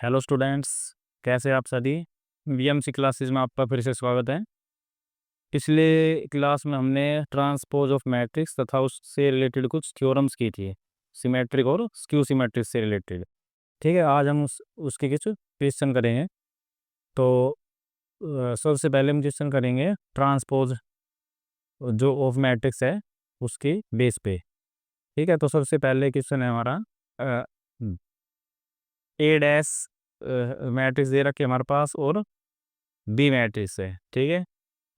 Hello students, कैसे आप सभी। वीएमसी क्लासेस में आपका फिर से स्वागत है। पिछले क्लास में हमने ट्रांसपोज ऑफ मैट्रिक्स तथा उससे रिलेटेड कुछ थ्योरम्स की थी, सिमेट्रिक और स्क्यू सिमेट्रिक से रिलेटेड। ठीक है, आज हम उसके कुछ क्वेश्चन करेंगे। तो सबसे पहले हम क्वेश्चन करेंगे ट्रांसपोज जो ऑफ मैट्रिक्स है उसके बेस पे। ठीक है, तो सबसे पहले क्वेश्चन है हमारा ए डैश मैट्रिक्स दे रखे हमारे पास और बी मैट्रिक्स है। ठीक है,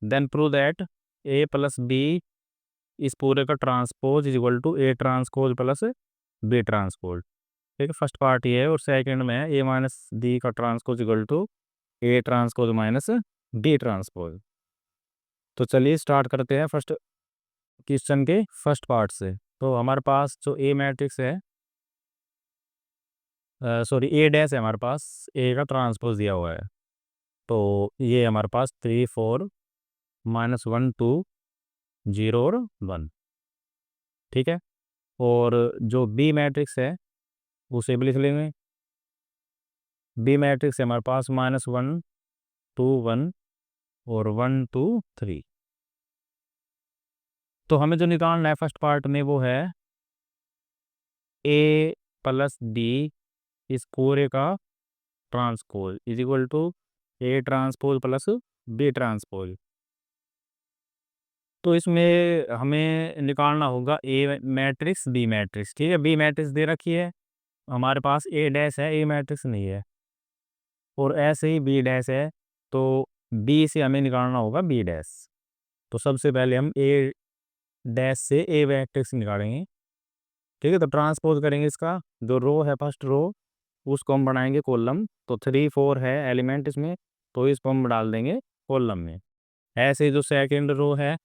then prove that A plus B इस पूरे का transpose is equal to A transpose plus B transpose. ठीक है, फर्स्ट पार्ट ये है और सेकंड में है ए माइनस बी का transpose equal to A transpose minus B transpose. तो चलिए स्टार्ट करते हैं फर्स्ट क्वेश्चन के फर्स्ट पार्ट से। तो हमारे पास जो ए मैट्रिक्स है, सॉरी ए डैश है, हमारे पास ए का ट्रांसपोज दिया हुआ है। तो ये हमारे पास 3 4 -1 2 0 और 1। ठीक है, और जो बी मैट्रिक्स है उसे भी लिख लेंगे। बी मैट्रिक्स है हमारे पास -1 2 1 और 1 2 3। तो हमें जो निकालना है फर्स्ट पार्ट में वो है ए प्लस डी इस पूरे का transpose is equal to A transpose plus B transpose. तो इसमें हमें निकालना होगा ए मैट्रिक्स बी मैट्रिक्स। ठीक है, बी मैट्रिक्स दे रखी है हमारे पास, ए डैश है, ए मैट्रिक्स नहीं है, और ऐसे ही बी डैश है। तो बी से हमें निकालना होगा बी डैश। तो सबसे पहले हम ए डैश से ए मैट्रिक्स निकालेंगे। ठीक है, तो ट्रांसपोज करेंगे इसका जो रो है, फर्स्ट रो उसको हम बनाएंगे कॉलम। तो 3 4 है एलिमेंट इसमें, तो इसको हम डाल देंगे कॉलम में। ऐसे ही जो सेकंड रो है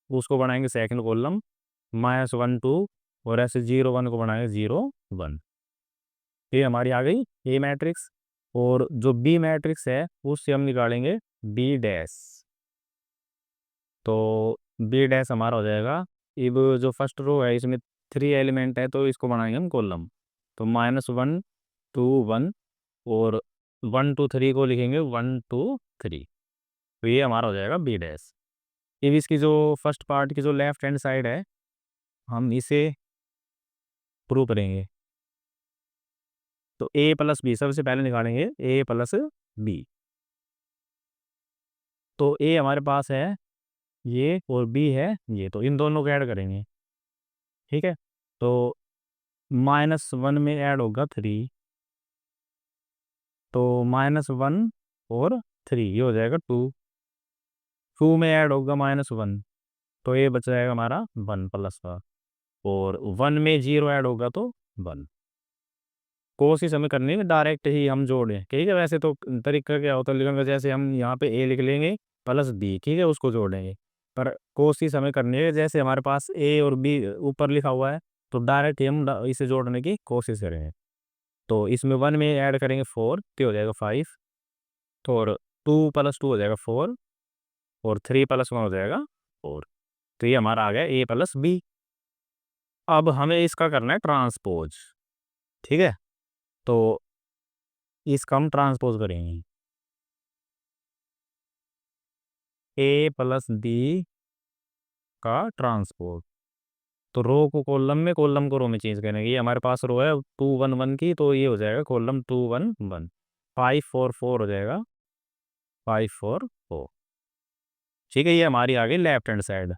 उसको बनाएंगे सेकंड कॉलम, -1 2, और ऐसे 0 1 को बनाएंगे 0 1। ये हमारी आ गई ए मैट्रिक्स। और जो बी मैट्रिक्स है उससे हम निकालेंगे बी डैश। तो बी डैश हमारा हो जाएगा, अब जो फर्स्ट रो है इसमें 3 एलिमेंट है तो इसको बनाएंगे हम कॉलम। तो -1 2 1 और 1 2 3 को लिखेंगे 1 2 3। तो ये हमारा हो जाएगा बी डैश। अब इसकी जो फर्स्ट पार्ट की जो लेफ्ट हैंड साइड है हम इसे प्रूव करेंगे। तो ए प्लस बी सबसे पहले निकालेंगे ए प्लस बी। तो ए हमारे पास है ये और बी है ये, तो इन दोनों को ऐड करेंगे। ठीक है, तो -1 में ऐड होगा 3, तो -1 और 3 ये हो जाएगा 2। 2 में ऐड होगा -1, तो ये बच जाएगा हमारा 1 प्लस का, और 1 में 0 ऐड होगा तो 1। कोशिश हमें करनी है डायरेक्ट ही हम जोड़ें। ठीक है, वैसे तो तरीका क्या होता है लिखने का, जैसे हम यहाँ पे ए लिख लेंगे प्लस बी, ठीक है, उसको जोड़ेंगे। पर कोशिश हमें करनी है जैसे हमारे पास ए और बी ऊपर लिखा हुआ है तो डायरेक्ट ही हम इसे जोड़ने की कोशिश करेंगे। तो इसमें 1 में ऐड करेंगे 4 तो हो जाएगा 5, तो और 2 प्लस 2 हो जाएगा 4, और 3 प्लस 1 हो जाएगा 4। तो ये हमारा आ गया ए प्लस बी। अब हमें इसका करना है ट्रांसपोज। ठीक है, तो इसका हम ट्रांसपोज करेंगे ए प्लस बी का ट्रांसपोज। तो रो को कॉलम में, कॉलम को रो में चेंज करेंगे। ये हमारे पास रो है 2 1 1 की, तो ये हो जाएगा कॉलम 2 1 1। 5 4 4 हो जाएगा 5 4 4। ठीक है, ये हमारी आ गई लेफ्ट हैंड साइड।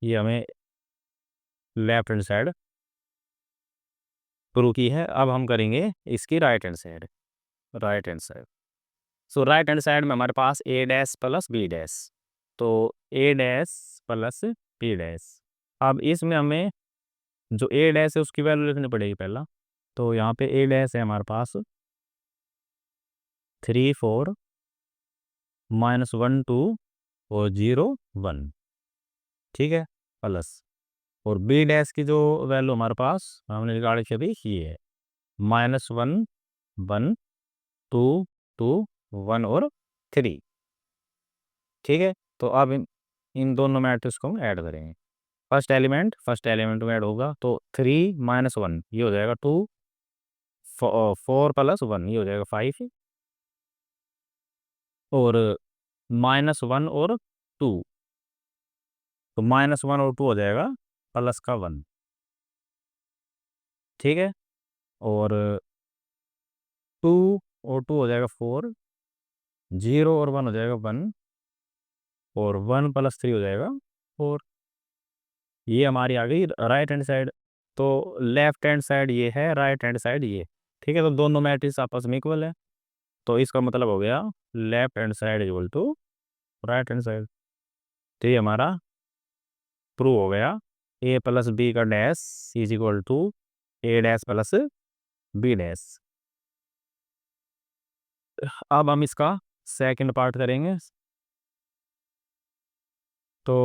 ये हमें लेफ्ट हैंड साइड प्रूव की है। अब हम करेंगे इसकी right hand side. Right hand side, so right hand side में हमारे पास A dash plus B dash. तो A dash plus B dash. अब इसमें हमें जो ए डैश है उसकी वैल्यू लिखनी पड़ेगी पहला। तो यहाँ पे ए डैश है हमारे पास 3 4 -1 2 और 0 1। ठीक है, प्लस, और बी डैश की जो वैल्यू हमारे पास हमने निकाल के अभी ये है -1 1 2 2 1 और 3। ठीक है, तो अब इन दोनों मैट्रिक्स को हम ऐड करेंगे। फर्स्ट एलिमेंट में ऐड होगा तो 3 -1 ये हो जाएगा 2, 4 प्लस 1 ये हो जाएगा 5 और -1 और 2 तो -1 और 2 हो जाएगा प्लस का 1 ठीक है और 2 और 2 हो जाएगा 4 0 और 1 हो जाएगा 1 और 1 प्लस 3 हो जाएगा 4 ये हमारी आ गई राइट हैंड साइड तो लेफ्ट हैंड साइड ये है राइट हैंड साइड ये ठीक है तो दोनों मैट्रिक्स आपस में इक्वल है तो इसका मतलब हो गया left hand side equal to right hand side तो ये हमारा प्रूव हो गया ए प्लस बी का dash is equal to A dash plus B dash अब हम इसका सेकंड पार्ट करेंगे तो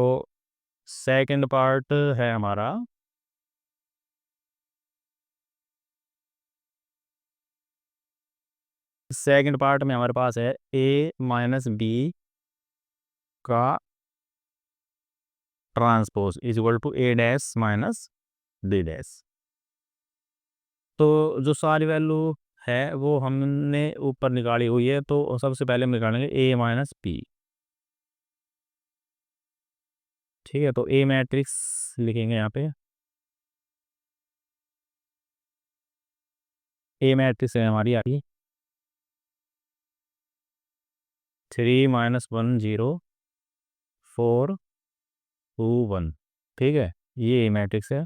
सेकंड पार्ट है हमारा सेकंड पार्ट में हमारे पास है ए माइनस बी का transpose is equal to A dash minus B dash तो जो सारी वैल्यू है वो हमने ऊपर निकाली हुई है तो सबसे पहले हम निकालेंगे ए माइनस बी ठीक है तो ए मैट्रिक्स लिखेंगे यहाँ पे ए मैट्रिक्स है हमारी आ रही 3 - 1 0 4 2 1 ठीक है ये ए मैट्रिक्स है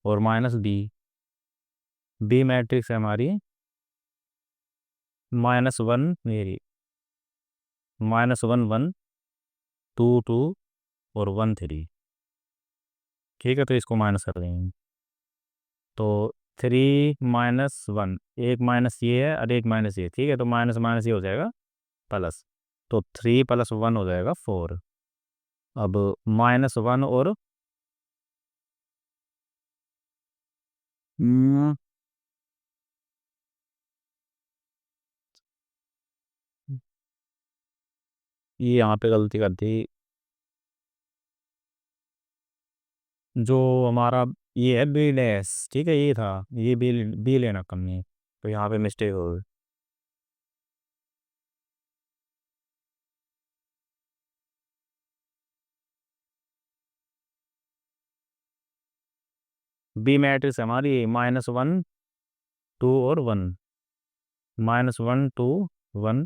और माइनस बी मैट्रिक्स है हमारी -1 मेरी -1 1 2 2 और 1 3 ठीक है तो इसको माइनस कर देंगे तो 3 - 1 एक माइनस ये है और एक माइनस ये ठीक है तो माइनस माइनस ये हो जाएगा प्लस तो 3 + 1 हो जाएगा 4 अब -1 और हम्म, ये यहाँ पे गलती कर दी जो हमारा ये है बी डैश ठीक है ये था ये बी लेना कम नहीं तो यहाँ पे मिस्टेक हो गई बी मैट्रिक्स हमारी -1 2 और 1 -1 2 1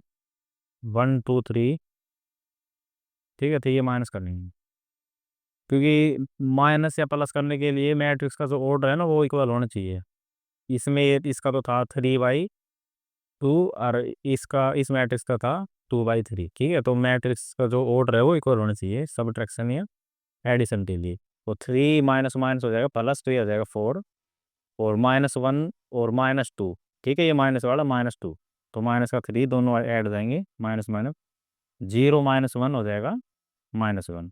1 2 3 ठीक है तो ये माइनस कर लेंगे क्योंकि माइनस या प्लस करने के लिए मैट्रिक्स का जो ऑर्डर है ना वो इक्वल होना चाहिए इसमें इसका तो था 3/2 और इसका इस मैट्रिक्स का था 2/3 ठीक है तो मैट्रिक्स का जो ऑर्डर है वो इक्वल होना चाहिए सब्ट्रैक्शन या एडिशन के लिए तो 3 माइनस माइनस हो जाएगा प्लस तो ये हो जाएगा 4 और -1 और -2 ठीक है ये माइनस वाला -2 तो माइनस का 3 दोनों ऐड हो जाएंगे माइनस माइनस 0 -1 हो जाएगा -1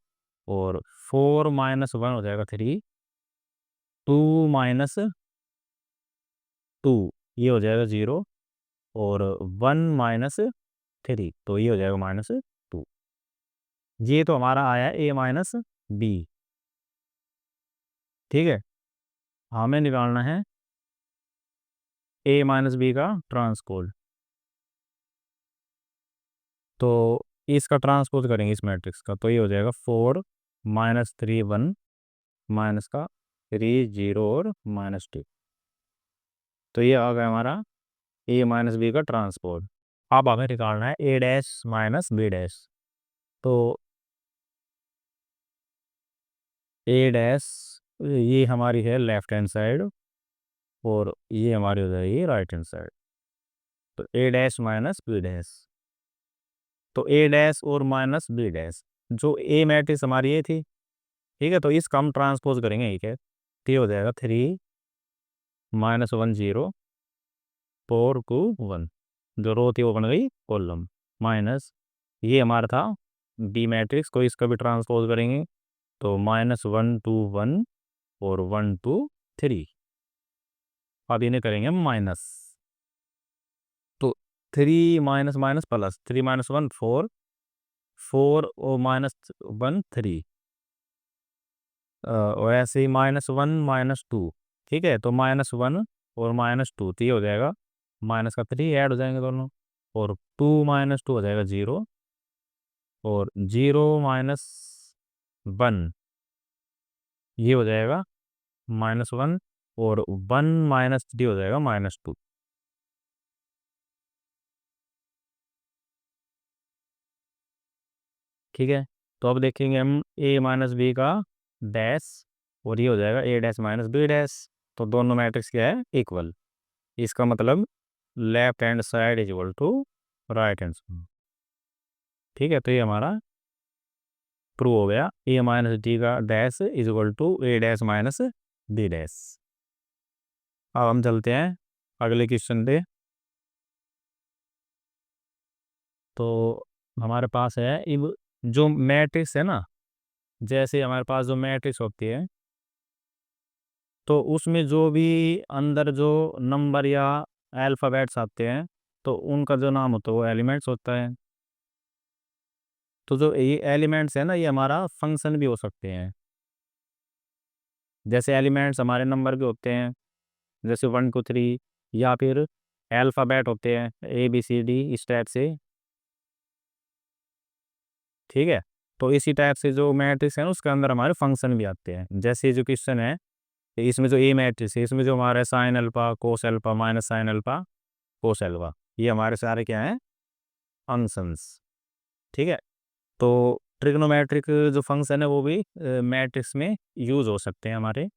और 4 - 1 हो जाएगा 3 2 - 2 ये हो जाएगा 0 और 1 - 3 तो ये हो जाएगा -2 ये तो हमारा आया ए माइनस बी ठीक है हमें निकालना है ए माइनस बी का ट्रांसपोज तो इसका ट्रांसपोज करेंगे इस मैट्रिक्स का तो ये हो जाएगा 4 - 3 1 माइनस का 3 0 और -2 तो ये आ गया हमारा ए माइनस बी का ट्रांसपोज अब हमें निकालना है ए डैश माइनस बी डैश तो ए डैश ये हमारी है लेफ्ट हैंड साइड और ये हमारी हो जाएगी राइट हैंड साइड तो A dash minus B dash तो ए डैश और माइनस बी डैश जो ए मैट्रिक्स हमारी ये थी ठीक है तो इसका हम ट्रांसपोज करेंगे ठीक है तो ये हो जाएगा 3 - 1 0 4 2 1 जो रो थी वो बन गई कॉलम माइनस ये हमारा था बी मैट्रिक्स को इसका भी ट्रांसपोज करेंगे तो -1 2 1 और 1 2 3 अब इन्हें करेंगे हम माइनस तो 3 माइनस माइनस प्लस 3 - 1 4 4 और -1 3 और ऐसे ही -1 - 2 ठीक है तो -1 और -2, तो ये हो जाएगा माइनस का 3 ऐड हो जाएंगे दोनों, और 2 - 2 हो जाएगा 0, और 0 - 1 ये हो जाएगा -1, और 1 - 3 हो जाएगा -2। ठीक है, तो अब देखेंगे हम a - b का डैश, और ये हो जाएगा a डैश - b डैश। तो दोनों मैट्रिक्स क्या है, इक्वल। इसका मतलब left hand side is equal to right hand side. ठीक है, तो ये हमारा प्रूव हो गया, a - d का dash is equal to a dash - b dash. अब हम चलते हैं अगले क्वेश्चन पे। तो हमारे पास है अब जो मैट्रिक्स है ना, जैसे हमारे पास जो मैट्रिक्स होती है, तो उसमें जो भी अंदर जो नंबर या अल्फ़ाबेट्स आते हैं, तो उनका जो नाम होता है वो एलिमेंट्स होता है। तो जो ये एलिमेंट्स है ना, ये हमारा फंक्शन भी हो सकते हैं। जैसे एलिमेंट्स हमारे नंबर भी होते हैं, जैसे 1 2 3, या फिर अल्फ़ाबेट होते हैं ABCD इस टाइप से। ठीक है, तो इसी टाइप से जो मैट्रिक्स है ना, उसके अंदर हमारे फंक्शन भी आते हैं। जैसे जो क्वेश्चन है, इसमें जो ए मैट्रिक्स है, इसमें जो हमारा साइन अल्फा, कोस alpha, minus sine alpha, cos alpha, ये हमारे सारे क्या हैं, फंक्शंस। ठीक है, तो ट्रिग्नोमेट्रिक जो फंक्शन है वो भी मैट्रिक्स में यूज़ हो सकते हैं हमारे।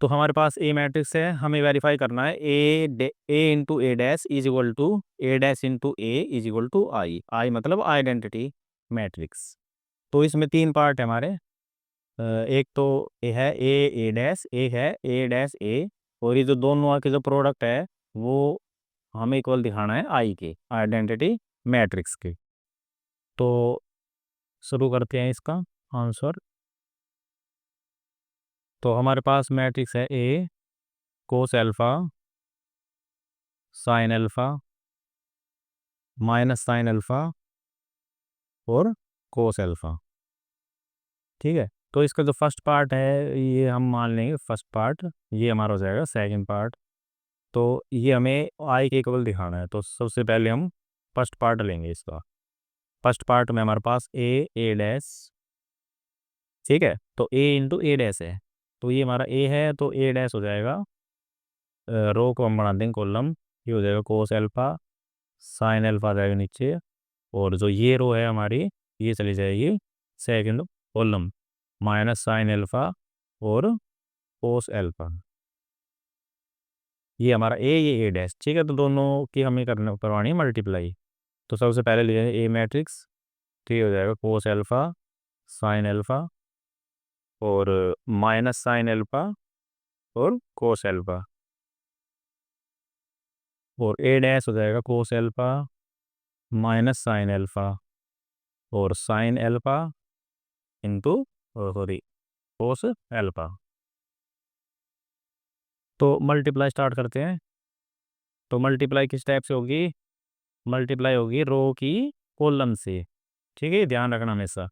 तो हमारे पास ए मैट्रिक्स है, हमें वेरीफाई करना है A into A dash is equal to A dash into A is equal to I. I मतलब आइडेंटिटी मैट्रिक्स। तो इसमें 3 पार्ट है हमारे। एक तो ये है ए डैश, एक है ए डैश ए, और ये जो दोनों के जो प्रोडक्ट है वो हमें इक्वल दिखाना है आई के, आइडेंटिटी मैट्रिक्स के। तो शुरू करते हैं इसका आंसर। तो हमारे पास मैट्रिक्स है A cos alpha, sine alpha, minus sine alpha, और कोस अल्फा। ठीक है, तो इसका जो फर्स्ट पार्ट है ये हम मान लेंगे फर्स्ट पार्ट, ये हमारा हो जाएगा सेकंड पार्ट। तो ये हमें आई के इक्वल दिखाना है, तो सबसे पहले हम फर्स्ट पार्ट लेंगे इसका। फर्स्ट पार्ट में हमारे पास ए डैश। ठीक है, तो ए इंटू ए डैश है, तो ये हमारा ए है, तो ए डैश हो जाएगा, रो को हम बना देंगे कॉलम, ये हो जाएगा कोस अल्फा, साइन अल्फा आ जाएगा नीचे, और जो ये रो है हमारी, ये चली जाएगी second column, minus sine alpha और कोस अल्फा। ये हमारा ये ए डैश। ठीक है, तो दोनों की हमें करवानी है मल्टीप्लाई। तो सबसे पहले ले जाए ए मैट्रिक्स, तो ये हो जाएगा कोस अल्फा, साइन अल्फा, और माइनस साइन अल्फा, और कोस अल्फा, और ए डैश हो जाएगा cos alpha, minus sine alpha, और sine alpha into, sorry, cos alpha. तो मल्टीप्लाई स्टार्ट करते हैं। तो मल्टीप्लाई किस टाइप से होगी, मल्टीप्लाई होगी रो की कॉलम से। ठीक है, ध्यान रखना हमेशा।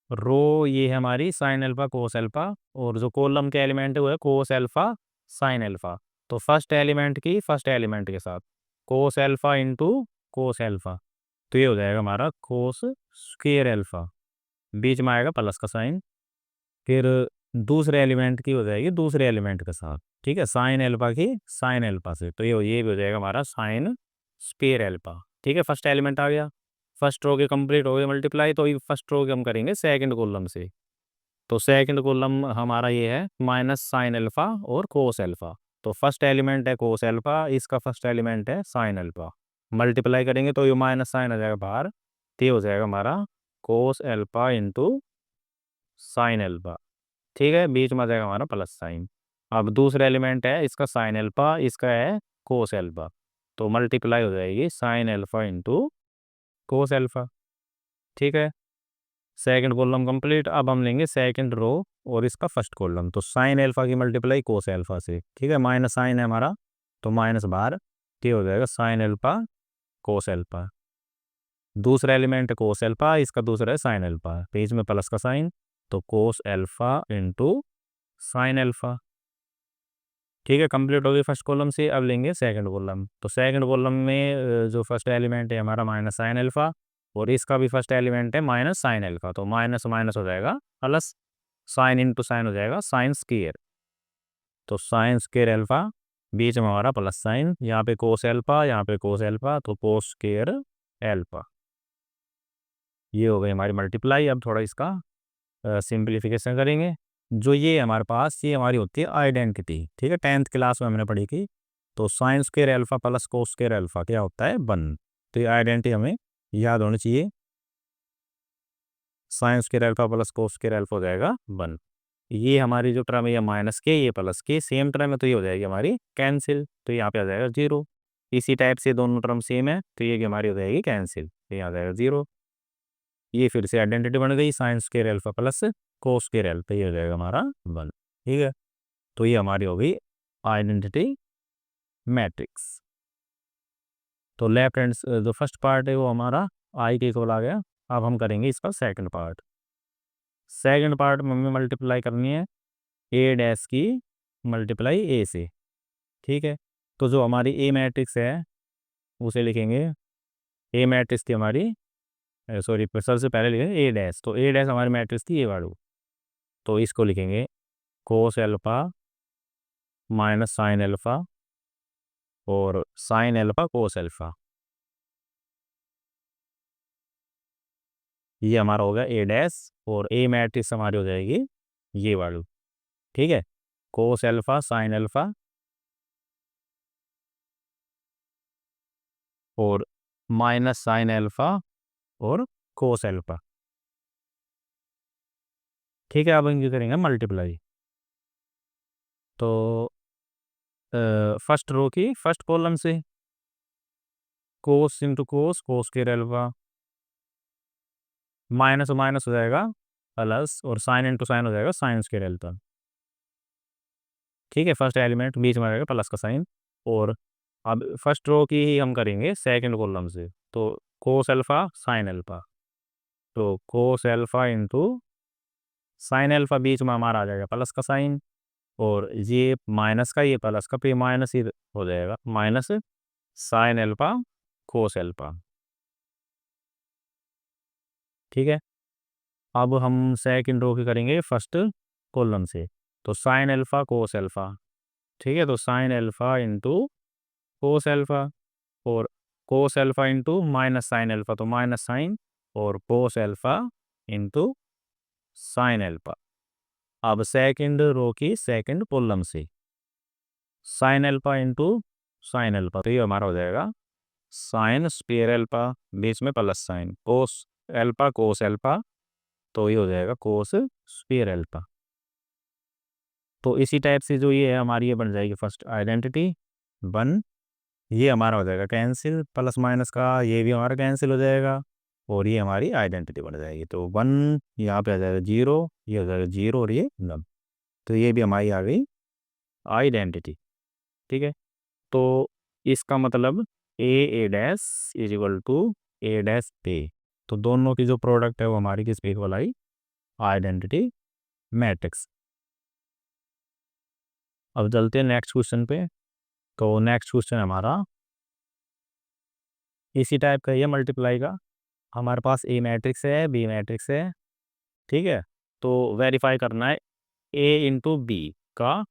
रो ये है हमारी साइन अल्फा कोस अल्फा, और जो कॉलम के एलिमेंट है वो है कोस अल्फा साइन अल्फा। तो फर्स्ट एलिमेंट की फर्स्ट एलिमेंट के साथ कोस अल्फा इंटू कोस अल्फा, तो ये हो जाएगा हमारा कोस स्क्वेयर अल्फा, बीच में आएगा प्लस का साइन। फिर दूसरे एलिमेंट की हो जाएगी दूसरे एलिमेंट के साथ। ठीक है, साइन अल्फा की साइन अल्फा से, तो ये भी हो जाएगा हमारा साइन स्क्वेयर अल्फा। ठीक है, फर्स्ट एलिमेंट आ गया, फर्स्ट रो के कंप्लीट हो गए मल्टीप्लाई। तो ये फर्स्ट रो के हम करेंगे सेकंड कॉलम से। तो सेकंड कॉलम हमारा ये है माइनस साइन अल्फा और कोस अल्फा। तो फर्स्ट एलिमेंट है कोस अल्फा, इसका फर्स्ट एलिमेंट है साइन अल्फा। मल्टीप्लाई करेंगे तो ये माइनस साइन आ जाएगा बाहर, तो ये हो जाएगा हमारा कोस अल्फा इंटू साइन अल्फा। ठीक है, बीच में आ जाएगा हमारा प्लस साइन। अब दूसरा एलिमेंट है इसका साइन अल्फा, इसका है कोस अल्फा, तो मल्टीप्लाई हो जाएगी sign alpha into cos alpha. ठीक है, सेकंड कॉलम कंप्लीट। अब हम लेंगे सेकंड रो और इसका फर्स्ट कॉलम। तो साइन अल्फा की मल्टीप्लाई कोस अल्फा से। ठीक है, माइनस साइन है हमारा, तो माइनस बाहर, ये हो जाएगा साइन अल्फा कोस अल्फा। दूसरा एलिमेंट है कोस अल्फा, इसका दूसरा है साइन अल्फा, पेज में प्लस का साइन, तो cos alpha into sine alpha. ठीक है, कंप्लीट हो गई फर्स्ट कॉलम से। अब लेंगे सेकंड कॉलम। तो सेकंड कॉलम में जो फर्स्ट एलिमेंट है हमारा माइनस साइन अल्फा, और इसका भी फर्स्ट एलिमेंट है माइनस साइन अल्फा। तो माइनस माइनस हो जाएगा प्लस, साइन इंटू साइन हो जाएगा साइन स्क्वायर। तो साइन स्क्वायर अल्फा, बीच में हमारा प्लस साइन, यहाँ पे कोस अल्फा, यहाँ पे कोस अल्फा, तो कोस स्क्वायर अल्फा। ये हो गई हमारी मल्टीप्लाई। अब थोड़ा इसका सिंप्लीफिकेशन करेंगे। जो ये हमारे पास, ये हमारी होती है आइडेंटिटी। ठीक है, 10th क्लास में हमने पढ़ी थी। तो sine square alpha plus cos square alpha क्या होता है, 1। तो ये आइडेंटिटी हमें याद होनी चाहिए। Sine square alpha plus cos square alpha हो जाएगा 1। ये हमारी जो टर्म है, ये माइनस के, ये प्लस के, सेम टर्म है, तो ये हो जाएगी हमारी कैंसिल। तो यहाँ पे आ जाएगा 0। इसी टाइप से दोनों टर्म सेम है, तो ये हमारी हो जाएगी कैंसिल, तो यहाँ आ जाएगा 0। ये फिर से आइडेंटिटी बन गई, sine square alpha plus cos square alpha, ये हो जाएगा हमारा 1। ठीक है, तो ये हमारी हो गई आइडेंटिटी मैट्रिक्स। तो लेफ्ट हैंड जो फर्स्ट पार्ट है वो हमारा आई के इक्वल आ गया। अब हम करेंगे इसका सेकंड पार्ट। सेकंड पार्ट में हमें मल्टीप्लाई करनी है ए डैश की मल्टीप्लाई ए से। ठीक है, तो जो हमारी ए मैट्रिक्स है उसे लिखेंगे। ए मैट्रिक्स थी हमारी, सॉरी सबसे पहले लिखेंगे ए डैश। तो ए डैश हमारी मैट्रिक्स थी ये वाली, तो इसको लिखेंगे कोस एल्फा माइनस साइन एल्फा और साइन एल्फा कोस एल्फा। ये हमारा होगा ए डैश, और ए मैट्रिक्स हमारी हो जाएगी ये वाली। ठीक है, कोस एल्फा साइन एल्फा और माइनस साइन एल्फा और कोस एल्फा। ठीक है, अब इनकी करेंगे मल्टीप्लाई। तो फर्स्ट रो की फर्स्ट कॉलम से कोस इंटू कोस, कोस के एल्फा, माइनस माइनस हो जाएगा प्लस, और साइन इंटू साइन हो जाएगा साइन स्क्वायर अल्फा। ठीक है, फर्स्ट एलिमेंट बीच में रहेगा प्लस का साइन। और अब फर्स्ट रो की ही हम करेंगे सेकंड कॉलम से। तो कोस अल्फा साइन अल्फा, तो cos alpha into sine alpha, बीच में हमारा आ जाएगा प्लस का साइन, और ये माइनस का, ये प्लस का, फिर माइनस ही हो जाएगा minus sine alpha cos alpha. ठीक है, अब हम सेकंड रो की करेंगे फर्स्ट कॉलम से। तो साइन अल्फा कोस अल्फा। ठीक है, तो sine alpha into cos alpha, और cos alpha into minus sine alpha, तो माइनस साइन, और cos alpha into sine alpha. अब सेकंड रो की सेकंड कॉलम से sine alpha into sine alpha, तो ये हमारा हो जाएगा साइन स्क्वायर अल्फा, बीच में plus sign, cos alpha cos alpha, तो ये हो जाएगा कोस स्क्वायर अल्फा। तो इसी टाइप से जो ये है हमारी, ये बन जाएगी फर्स्ट आइडेंटिटी 1। ये हमारा हो जाएगा कैंसिल, प्लस माइनस का ये भी हमारा कैंसिल हो जाएगा, और ये हमारी आइडेंटिटी बन जाएगी। तो 1 यहाँ पे आ जाएगा 0, ये हो जाएगा 0, और ये 1। तो ये भी हमारी आ गई आइडेंटिटी। ठीक है, तो इसका मतलब A dash is equal to A dash A. तो दोनों की जो प्रोडक्ट है वो हमारी किस पे इक्वल आई, आइडेंटिटी मैट्रिक्स। अब चलते हैं नेक्स्ट क्वेश्चन पे। तो नेक्स्ट क्वेश्चन हमारा इसी टाइप का ही है मल्टीप्लाई का। हमारे पास ए मैट्रिक्स है, बी मैट्रिक्स है। ठीक है, तो वेरीफाई करना है ए इंटू बी का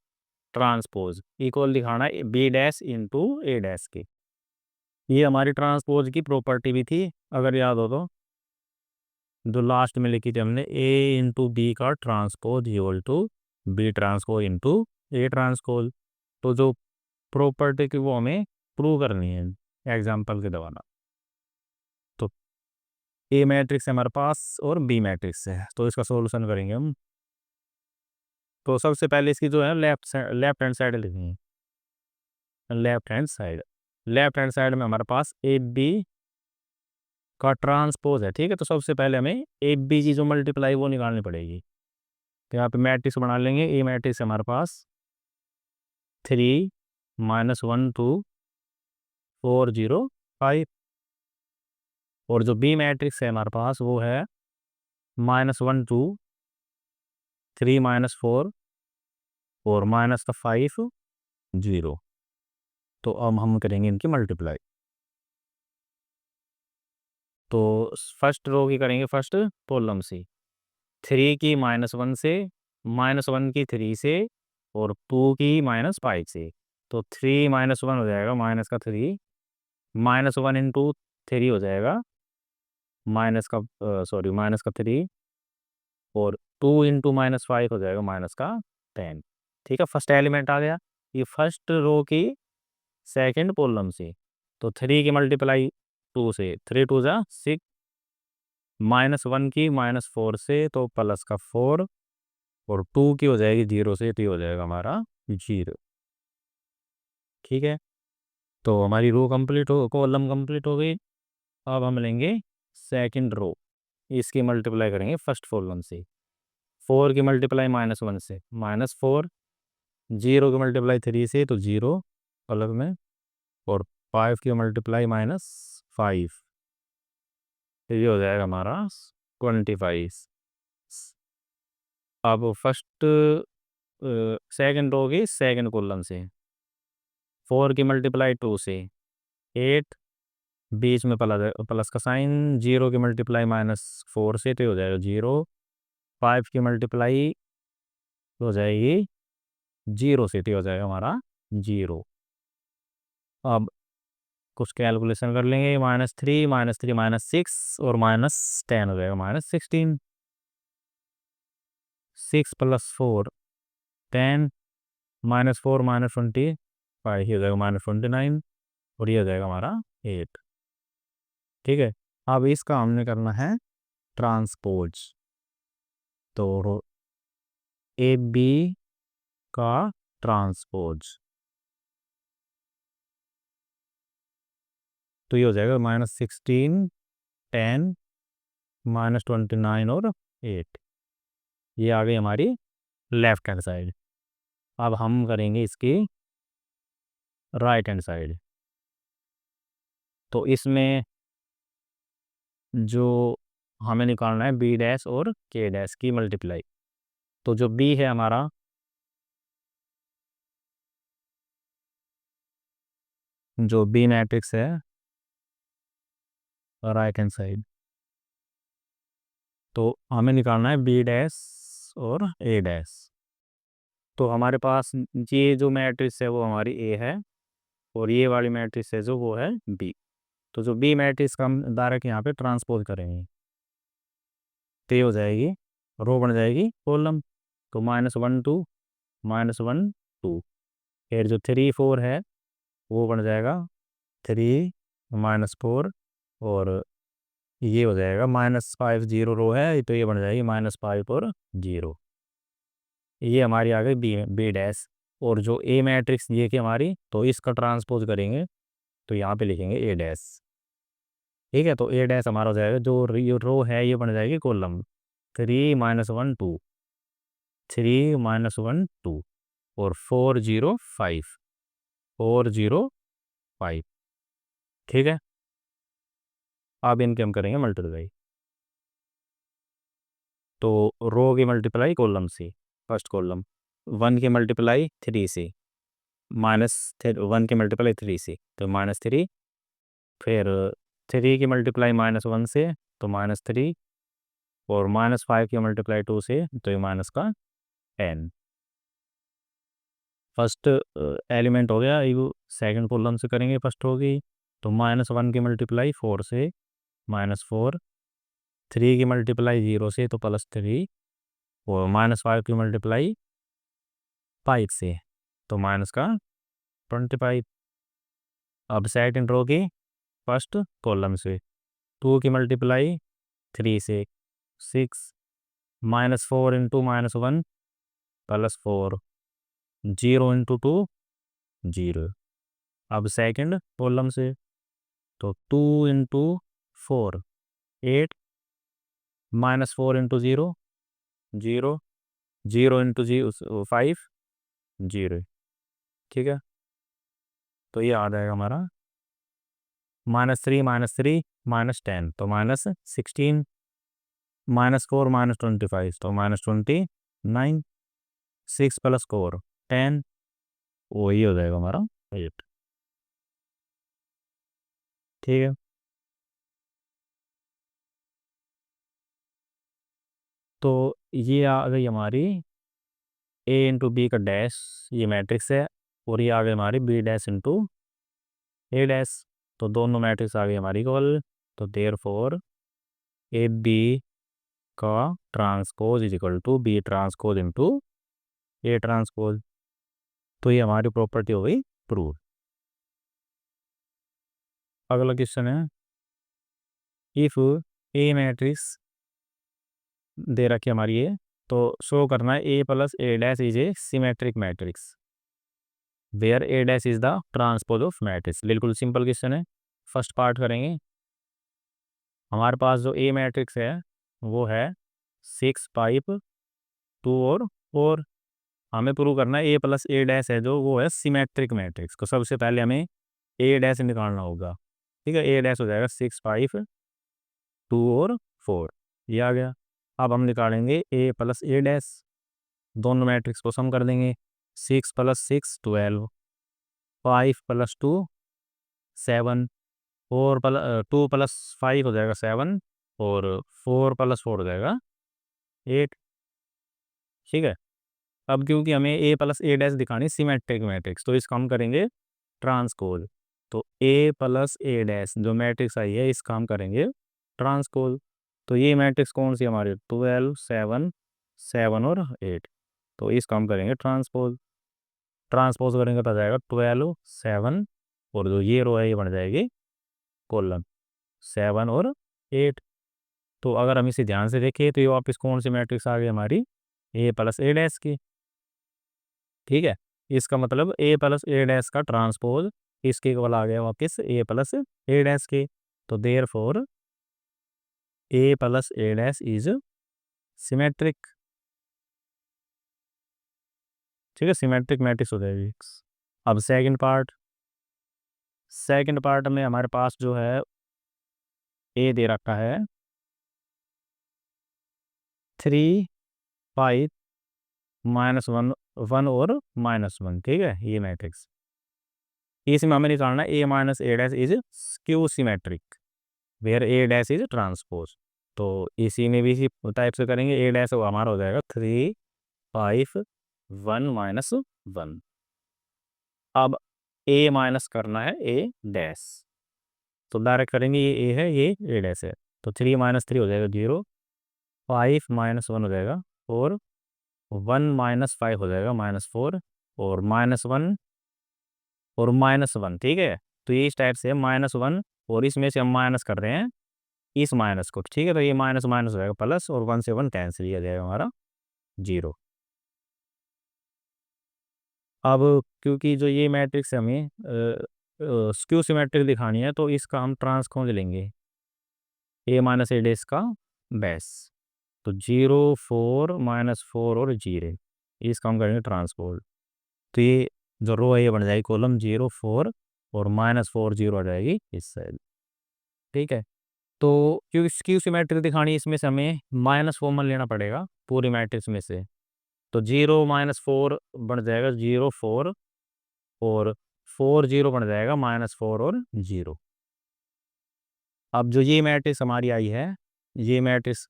ट्रांसपोज इक्वल दिखाना है B dash into A dash के। ये हमारी ट्रांसपोज की प्रॉपर्टी भी थी, अगर याद हो तो, जो लास्ट में लिखी थी हमने, ए इंटू बी का transpose equal to B transpose into A transpose. तो जो प्रॉपर्टी की वो हमें प्रूव करनी है एग्जाम्पल के द्वारा। तो ए मैट्रिक्स है हमारे पास और बी मैट्रिक्स है, तो इसका सोल्यूशन करेंगे हम। तो सबसे पहले इसकी जो है लेफ्ट हैंड साइड लिखनी है। लेफ्ट हैंड साइड में हमारे पास ए बी का ट्रांसपोज है। ठीक है, तो सबसे पहले हमें ए बी की जो मल्टीप्लाई वो निकालनी पड़ेगी। तो यहाँ पे मैट्रिक्स बना लेंगे। ए मैट्रिक्स है हमारे पास 3 -1 2 4 0 5, और जो बी मैट्रिक्स है हमारे पास वो है -1 2 3 -4 और -5 0। तो अब हम करेंगे इनकी मल्टीप्लाई। तो फर्स्ट रो की करेंगे फर्स्ट कॉलम से, 3 की -1 से, -1 की 3 से, और 2 की -5 से। तो 3 -1 हो जाएगा माइनस का 3, -1 इंटू 3 हो जाएगा माइनस का सॉरी माइनस का 3, और 2 इंटू -5 हो जाएगा माइनस का 10। ठीक है, फर्स्ट एलिमेंट आ गया। ये फर्स्ट रो की सेकंड कॉलम से, तो 3 की मल्टीप्लाई 2 से, 3 2 जा 6, -1 की -4 से तो प्लस का 4, और 2 की हो जाएगी 0 से, तो ये हो जाएगा हमारा 0। ठीक है, तो हमारी रो कंप्लीट हो, कॉलम कंप्लीट हो गई। अब हम लेंगे सेकंड रो, इसकी मल्टीप्लाई करेंगे फर्स्ट कॉलम से। 4 की मल्टीप्लाई -1 से, -4, 0 की मल्टीप्लाई 3 से तो 0 अलग में, और 5 की मल्टीप्लाई -5, तो ये हो जाएगा हमारा 25। अब फर्स्ट सेकंड रो की सेकंड कॉलम से, 4 की मल्टीप्लाई 2 से 8, बीच में प्लस प्लस का साइन, 0 की मल्टीप्लाई -4 से तो हो जाएगा 0, 5 की मल्टीप्लाई हो जाएगी 0 से तो हो जाएगा हमारा 0। अब कुछ कैलकुलेशन कर लेंगे, -3 -3 -6 और -10 हो जाएगा -16, 6 + 4 10, -4 -25 ये हो जाएगा -29, और ये हो जाएगा हमारा 8। ठीक है, अब इसका हमने करना है ट्रांसपोज। तो ए बी का ट्रांसपोज, तो ये हो जाएगा -16 10 -29 और 8। ये आ गई हमारी लेफ्ट हैंड साइड। अब हम करेंगे इसकी राइट हैंड साइड। तो इसमें जो हमें निकालना है बी डैश और के डैश की मल्टीप्लाई। तो जो बी है हमारा, जो बी मैट्रिक्स है राइट हैंड साइड, तो हमें निकालना है बी डैश और ए डैश। तो हमारे पास ये जो मैट्रिक्स है वो हमारी ए है, और ये वाली मैट्रिक्स है जो वो है बी। तो जो बी मैट्रिक्स का हम डायरेक्ट यहाँ पे ट्रांसपोज करेंगे, तो ये हो जाएगी, रो बन जाएगी कॉलम। तो -1 2 -1 2, फिर जो 3 4 है वो बन जाएगा 3 -4, और ये हो जाएगा -5 0 रो है तो ये बन जाएगी -5 और 0। ये हमारी आ गई बी बी डैश। और जो ए मैट्रिक्स ये कि हमारी, तो इसका ट्रांसपोज करेंगे तो यहाँ पे लिखेंगे ए डैश। ठीक है, तो ए डैश हमारा हो जाएगा, जो रो है ये बन जाएगी कॉलम, 3 -1 2, 3 -1 2, और 4 0 5, 4 0 5। ठीक है, अब इनके हम करेंगे मल्टीप्लाई। तो रो की मल्टीप्लाई कॉलम से, फर्स्ट कॉलम, 1 की मल्टीप्लाई 3 से, -1 की मल्टीप्लाई 3 से तो -3, फिर 3 की मल्टीप्लाई -1 से तो -3, और -5 की मल्टीप्लाई 2 से तो ये माइनस का 10। फर्स्ट एलिमेंट हो गया, ये सेकंड कॉलम से करेंगे फर्स्ट होगी। तो -1 की मल्टीप्लाई 4 से -4, 3 की मल्टीप्लाई 0 से तो +3, और -5 की मल्टीप्लाई 5 से तो माइनस का 25। अब सेकंड रो की फर्स्ट कॉलम से, 2 की मल्टीप्लाई 3 से 6, -4 इंटू -1 +4, 0 इंटू 2 0। अब सेकंड कॉलम से, तो 2 इंटू 4 8, -4 इंटू 0 0, 0 इंटू 5 0। ठीक है, तो ये आ जाएगा हमारा -3 -3 -10 तो -16, -4 -25 तो -29, 6 + 4 10, वही हो जाएगा हमारा 8। ठीक है, तो ये आ गई हमारी ए इंटू बी का डैश, ये मैट्रिक्स है, और ये आ गई हमारी B dash into A dash. तो दोनों मैट्रिक्स आ गई हमारी इक्वल। तो देयर फोर ए बी का transpose is equal to B transpose into A transpose. तो ये हमारी प्रॉपर्टी हो गई प्रूव। अगला क्वेश्चन है, इफ ए मैट्रिक्स दे रखी है हमारी ये, तो शो करना है A plus A dash is a symmetric matrix where A dash is the transpose of matrix. बिल्कुल सिंपल क्वेश्चन है। फर्स्ट पार्ट करेंगे। हमारे पास जो ए मैट्रिक्स है वो है 6 5 2 और 4। हमें प्रूव करना है ए प्लस ए डैश है जो वो है सिमेट्रिक मैट्रिक्स। तो सबसे पहले हमें ए डैश निकालना होगा। ठीक है, ए डैश हो जाएगा 6 5 2 और 4, ये आ गया। अब हम निकालेंगे ए प्लस ए डैश, दोनों मैट्रिक्स को सम कर देंगे। 6 + 6 12, 5 + 2 7, 2 + 5 हो जाएगा 7, और 4 + 4 हो जाएगा 8। ठीक है, अब क्योंकि हमें ए प्लस ए डैश दिखानी सिमेट्रिक मैट्रिक्स, तो इसका हम करेंगे ट्रांसपोज। तो ए प्लस ए डैश जो मैट्रिक्स आई है इसका हम करेंगे ट्रांसपोज। तो ये मैट्रिक्स कौन सी हमारी 12 7 7 और 8। तो इसका हम करेंगे ट्रांसपोज। ट्रांसपोज करेंगे तो आ जाएगा 12 7, और जो ये रो है ये बन जाएगी कॉलम 7 और 8। तो अगर हम इसे ध्यान से देखें तो ये वापस कौन सी मैट्रिक्स आ गई हमारी ए प्लस ए डैश की। ठीक है, इसका मतलब ए प्लस ए डैश का ट्रांसपोज इसके इक्वल आ गया वापस ए प्लस ए डैश के। तो therefore A plus A dash is symmetric. ठीक है, सिमेट्रिक मैट्रिक्स हो जाएगी। अब सेकंड पार्ट में हमारे पास जो है ए दे रखा है 3 5 -1 1 और -1। ठीक है, ये मैट्रिक्स इसमें हमें निकालना A minus A dash is skew symmetric where A dash is transpose. तो इसी में भी इसी टाइप से करेंगे। ए डैश हमारा हो जाएगा 3 5 1 -1। अब ए माइनस करना है ए डैश, तो डायरेक्ट करेंगे, ये ए है ये ए डैश है। तो 3 - 3 हो जाएगा 0, 5 - 1 हो जाएगा 4, 1 - 5 हो जाएगा -4, और -1 और -1। ठीक है, तो ये इस टाइप से -1, और इसमें से हम माइनस कर रहे हैं इस माइनस को। ठीक है, तो ये माइनस माइनस हो जाएगा प्लस, और 1 से 1 कैंसिल किया जाएगा हमारा 0। अब क्योंकि जो ये मैट्रिक्स हमें स्क्यू सिमेट्रिक दिखानी है, तो इसका हम ट्रांसपोज लेंगे ए माइनस ए डैश का बेस। तो 0 4 -4 और 0, इसका हम करेंगे ट्रांसपोज। तो ये जो रो है ये बन जाएगी कॉलम 0 4, और -4 0 आ जाएगी इस साइड। ठीक है, तो क्योंकि स्क्यू सिमेट्रिक दिखानी है इसमें से हमें माइनस कॉमन लेना पड़ेगा पूरी मैट्रिक्स में से। तो 0 -4 बन जाएगा 0 4, और 4 0 बन जाएगा -4 और 0। अब जो ये मैट्रिक्स हमारी आई है, ये मैट्रिक्स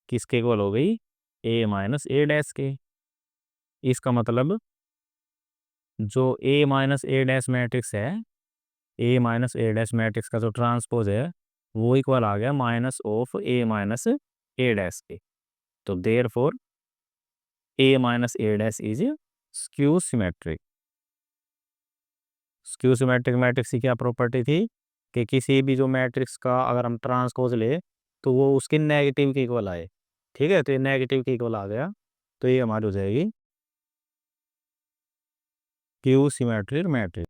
किसके इक्वल हो गई ए माइनस ए डैश के। इसका मतलब जो A minus A dash matrix है, A minus A dash matrix का जो ट्रांसपोज है वो इक्वल आ गया minus of A minus A dash के। तो therefore A minus A dash is skew symmetric. Skew symmetric matrix की क्या प्रॉपर्टी थी कि किसी भी जो मैट्रिक्स का अगर हम ट्रांसपोज ले तो वो उसके नेगेटिव के इक्वल आए। ठीक है, तो ये नेगेटिव के इक्वल आ गया, तो ये हमारी हो जाएगी क्यू सिमेट्रिक मैट्रिक्स।